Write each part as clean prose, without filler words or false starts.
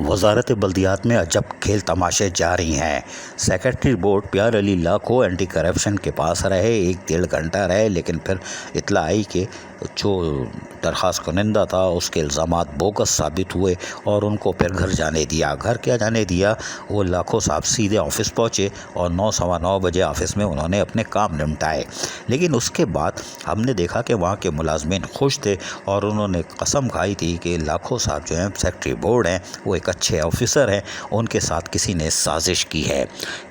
वजारत बल्दियात में अजब खेल तमाशे जारी हैं। सेक्रेटरी बोर्ड प्यार अली लाखों एंटी करप्शन के पास रहे, 1-1.5 घंटा रहे, लेकिन फिर इत्तला आई कि जो दरख्वास्त कुनिंदा था उसके इल्ज़ामात बोगस साबित हुए और उनको फिर घर जाने दिया। घर क्या जाने दिया, वो लाखों साहब सीधे ऑफिस पहुँचे और 9-9:15 बजे ऑफिस में उन्होंने अपने काम निपटाए। लेकिन उसके बाद हमने देखा कि वहाँ के मुलाजमीन खुश थे और उन्होंने कसम खाई थी कि लाखों साहब जो हैं सेक्रेटरी बोर्ड हैं वो एक अच्छे ऑफिसर हैं, उनके साथ किसी ने साजिश की है।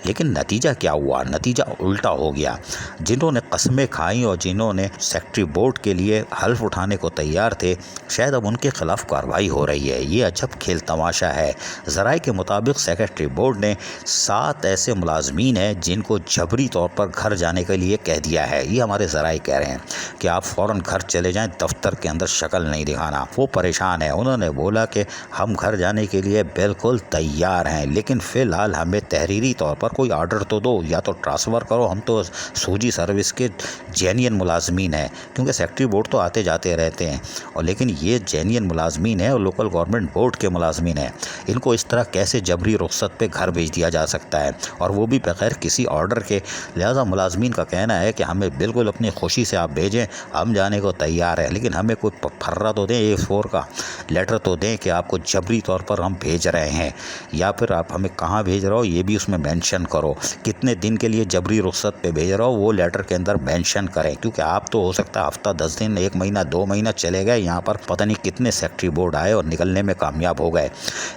लेकिन नतीजा क्या हुआ, नतीजा उल्टा हो गया। जिन्होंने कस्में खाई और जिन्होंने सेक्रेटरी बोर्ड के लिए हल्फ उठाने को तैयार थे, शायद अब उनके खिलाफ कार्रवाई हो रही है। ये अजब खेल तमाशा है। ज़राए के मुताबिक सेक्रेटरी बोर्ड ने 7 ऐसे मुलाजमीन हैं जिनको जबरी तौर पर घर जाने के लिए कह दिया है। ये हमारे ज़राए कह रहे हैं कि आप फ़ौरन घर चले जाएं, दफ्तर के अंदर शक्ल नहीं दिखाना। वो परेशान है। उन्होंने बोला कि हम घर जाने के लिए बिल्कुल तैयार हैं, लेकिन फ़िलहाल हमें तहरीरी तौर पर कोई आर्डर तो दो, या तो ट्रांसफ़र करो। हम तो सूजी सर्विस के जेन्युइन मुलाजमीन हैं, क्योंकि सेक्रेटरी बोर्ड तो आते जाते रहते हैं, और लेकिन ये जेन्युइन मुलाजमीन है और लोकल गवर्नमेंट बोर्ड के मुलाजमीन हैं। इनको इस तरह कैसे जबरी रुख्सत पे घर भेज दिया जा सकता है, और वो भी बग़ैर किसी ऑर्डर के। लिहाजा मुलाजमीन का कहना है कि हमें बिल्कुल अपनी खुशी से आप भेजें, हम जाने को तैयार हैं, लेकिन हमें कोई फर्रा तो दें, A4 का लेटर तो दें कि आपको जबरी तौर पर हम भेज रहे हैं, या फिर आप हमें कहाँ भेज रहे हो ये भी उसमें मेंशन करो। कितने दिन के लिए जबरी रुख्सत पे भेज रहे हो वो लेटर के अंदर मेंशन करें, क्योंकि आप तो हो सकता है हफ्ता 10 दिन, 1 महीना, 2 महीना चले गए, यहाँ पर पता नहीं कितने सेक्रेटरी बोर्ड आए और निकलने में कामयाब हो गए।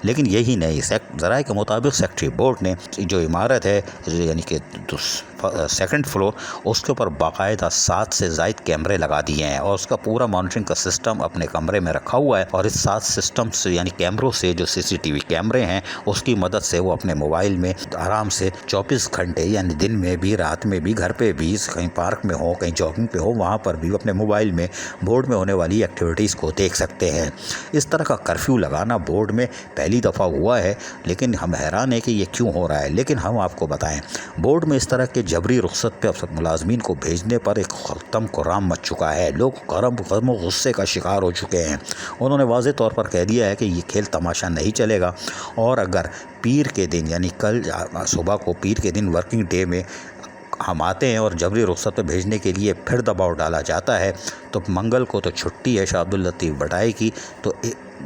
लेकिन यही नहीं, ज़राए के मुताबिक सेक्रेटरी बोर्ड ने जो इमारत है, यानी कि सेकंड फ्लोर, उसके ऊपर बाकायदा 7 से ज़ायद कैमरे लगा दिए हैं और उसका पूरा मॉनिटरिंग का सिस्टम अपने कमरे में रखा हुआ है। और इस 7 सिस्टम से, यानी कैमरों से, जो CCTV कैमरे हैं, उसकी मदद से वो अपने मोबाइल में आराम से 24 घंटे, यानी दिन में भी, रात में भी, घर पे भी, कहीं पार्क में हो, कहीं जॉगिंग पे हो, वहाँ पर भी अपने मोबाइल में बोर्ड में होने वाली एक्टिविटीज़ को देख सकते हैं। इस तरह का कर्फ्यू लगाना बोर्ड में पहली दफ़ा हुआ है, लेकिन हम हैरान है कि ये क्यों हो रहा है। लेकिन हम आपको बताएं, बोर्ड में इस तरह के जबरी रुख्सत पे मुलाजमीन को भेजने पर एक ख़त्म कुराम मच चुका है। लोग गम गुस्से का शिकार हो चुके हैं। उन्होंने वाज़े तौर पर कह दिया है कि ये खेल तमाशा नहीं चलेगा, और अगर पीर के दिन, यानी कल सुबह को पीर के दिन वर्किंग डे में हम आते हैं और जबरी रुख्सत पे भेजने के लिए फिर दबाव डाला जाता है, तो मंगल को तो छुट्टी है शाह अब्दुल लतीफ़ भटाई की, तो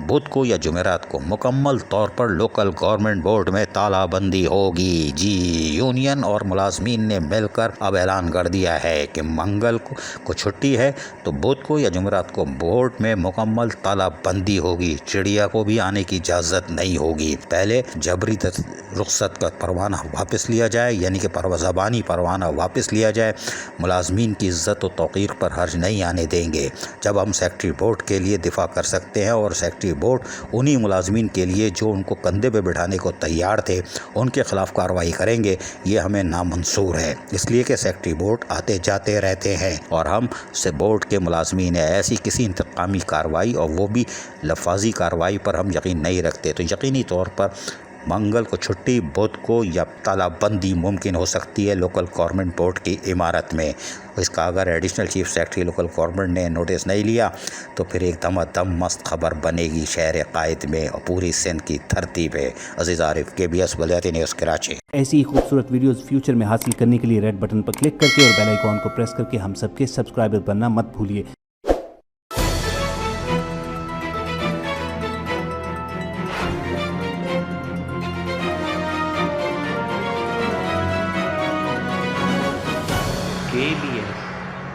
बुध को या जुमेरात को मुकम्मल तौर पर लोकल गवर्नमेंट बोर्ड में तालाबंदी होगी। जी, यूनियन और मुलाजमीन ने मिलकर अब ऐलान कर दिया है कि मंगल को छुट्टी है, तो बुध को या जुमेरात को बोर्ड में मुकम्मल तालाबंदी होगी। चिड़िया को भी आने की इजाज़त नहीं होगी। पहले जबरी रुख्सत का परवाना वापस लिया जाए, यानी कि ज़बानी परवाना वापस लिया जाए। मुलाजमीन की इज़्ज़त और तौक़ीर पर हर्ज नहीं आने देंगे। जब हम सेक्रेटरी बोर्ड के लिए दिफा कर सकते हैं, और सेक्रेटरी बोर्ड उन्हीं मुलाजमीन के लिए जो उनको कंधे पे बिठाने को तैयार थे, उनके ख़िलाफ़ कार्रवाई करेंगे, ये हमें नामंजूर है। इसलिए कि सेक्रेटरी बोर्ड आते जाते रहते हैं और हम से बोर्ड के मुलाजमीन हैं। ऐसी किसी इंतकामी कार्रवाई, और वो भी लफाजी कार्रवाई, पर हम यकीन नहीं रखते। तो यकीनी तौर पर मंगल को छुट्टी, बुध को या तालाबंदी मुमकिन हो सकती है लोकल गवर्नमेंट बोर्ड की इमारत में। इसका अगर additional chief secretary local government ने नोटिस नहीं लिया, तो फिर एक दम मस्त खबर बनेगी शहर कायद में और पूरी सिंध की धरती पे। अजीज़ आरिफ, KBS बलियाती न्यूज़, कराची। ऐसी ही खूबसूरत वीडियोस फ्यूचर में हासिल करने के लिए रेड बटन पर क्लिक करके और बेल आइकॉन को प्रेस करके हम सबके सब्सक्राइबर बनना मत भूलिए। KBS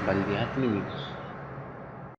बलियाती न्यूज़।